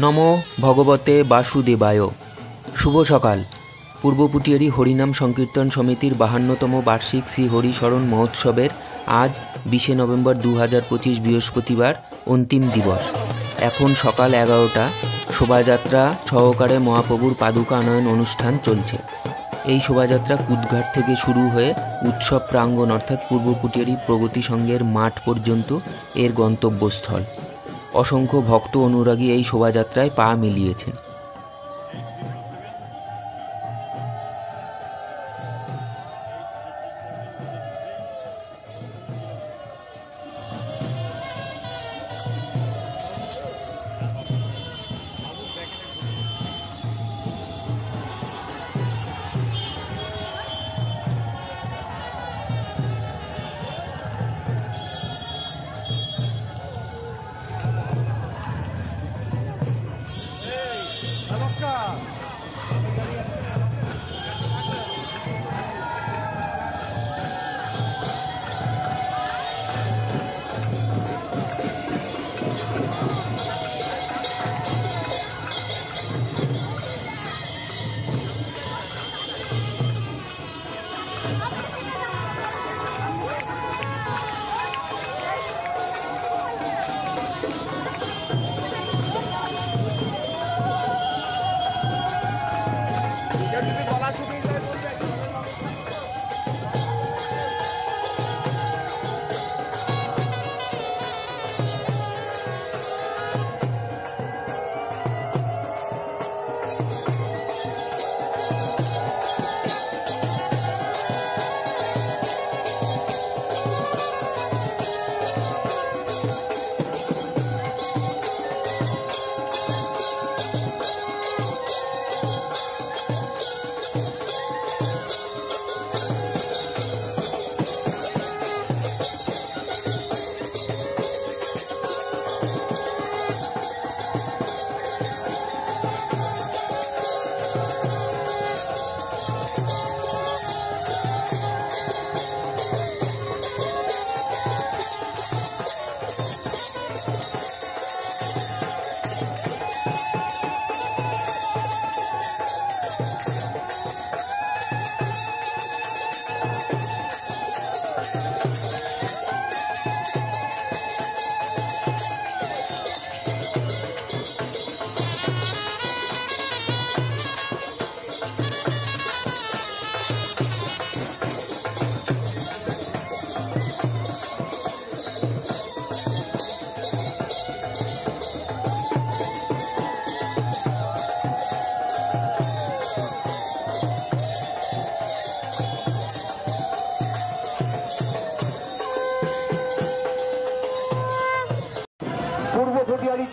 নমো ভগবতে বাসুদেবায়। শুভ সকাল। পূর্ব পুটিয়ারি হরিনাম সংকীর্তন সমিতির 52তম বার্ষিক শ্রী হরিশরণ মহোৎসবের আজ 20 নভেম্বর 2025 বৃহস্পতিবার অন্তিম দিবস। এখন সকাল 11টা। শোভাযাত্রা সহকারে মহাপ্রভুর পাদুকা আনয়ন অনুষ্ঠান চলছে। এই শোভাযাত্রা কুদঘাট থেকে শুরু হয়ে উৎসব প্রাঙ্গণ অর্থাৎ পূর্ব পুটিয়ারি প্রগতি সংঘের মাঠ পর্যন্ত এর গন্তব্যস্থল। অসংখ্য ভক্ত অনুরাগী এই শোভাযাত্রায় পা মিলিয়েছেন।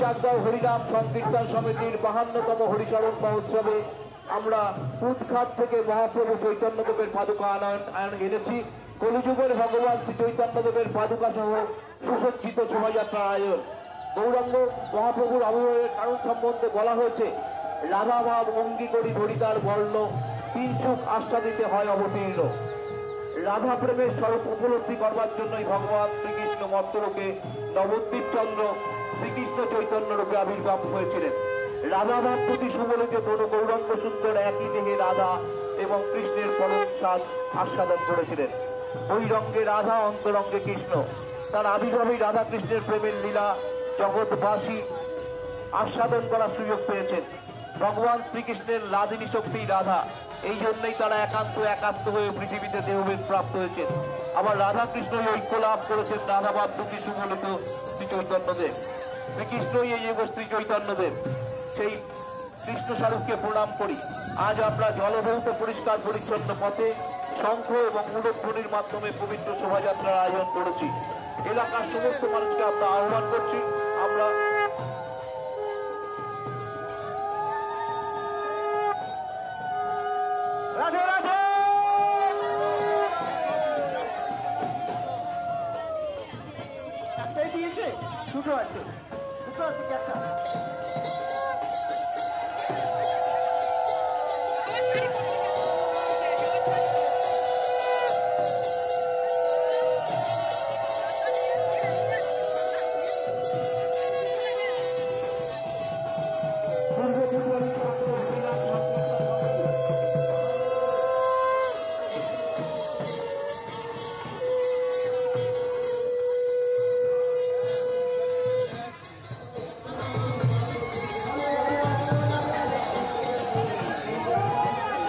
চাকদাও হরিনাম সংকীর্তন সমিতির 52তম হরিশরণ মহোৎসবে আমরা কুদঘাট থেকে মহাপ্রভু চৈতন্যদেবের পাদুকা আনয়ন এনেছি। কলিযুগের ভগবান শ্রী চৈতন্যদেবের পাদুকা সহ সুসজ্জিত শোভাযাত্রার আয়োজন। গৌরাঙ্গ মহাপ্রভুর আবির্ভাবের কারণ সম্বন্ধে বলা হয়েছে, রাধাভাব অঙ্গী করি ধরিতার বর্ণ, তিন সুখ আস্বাদিতে হয় অবতীর্ণ। রাধা প্রেমের স্বরূপ উপলব্ধি করবার জন্যই ভগবান শ্রীকৃষ্ণ মর্তলোকে নবদ্বীপ চন্দ্র শ্রীকৃষ্ণ চৈতন্য রূপে আবির্ভাব হয়েছিলেন। রাধাভাব প্রতি সুবলিত দোনো গৌরাঙ্গ সুন্দর একই দেহে রাধা এবং কৃষ্ণের পরম স্বাদ আস্বাদন করেছিলেন। ওই রঙ্গে রাধা, অন্তরঙ্গে কৃষ্ণ। তার আবির্ভাবেই রাধা কৃষ্ণের প্রেমের লীলা জগৎবাসী আস্বাদন করার সুযোগ পেয়েছেন। ভগবান শ্রীকৃষ্ণের লাদিনী শক্তি রাধা, এই জন্যই তারা একান্ত হয়ে পৃথিবীতে দেহভেদ প্রাপ্ত হয়েছেন। আবার রাধা কৃষ্ণই ঐক্য লাভ করেছেন রাধাভাব প্রতি সুবলিত শ্রী চৈতন্যদেব। শ্রীকৃষ্ণই এই শ্রী চৈতন্যদেব। সেই কৃষ্ণ স্বরূপকে প্রণাম করি। আজ আমরা জলভৌত পরিষ্কার পরিচ্ছন্ন পথে শঙ্খ এবং উলধ্বনির মাধ্যমে পবিত্র শোভাযাত্রার আয়োজন করেছি। এলাকার সমস্ত মানুষকে আমরা আহ্বান করছি। আমরা রাধে রাধে একটাই দিয়েছে, দুটো আছে একটা।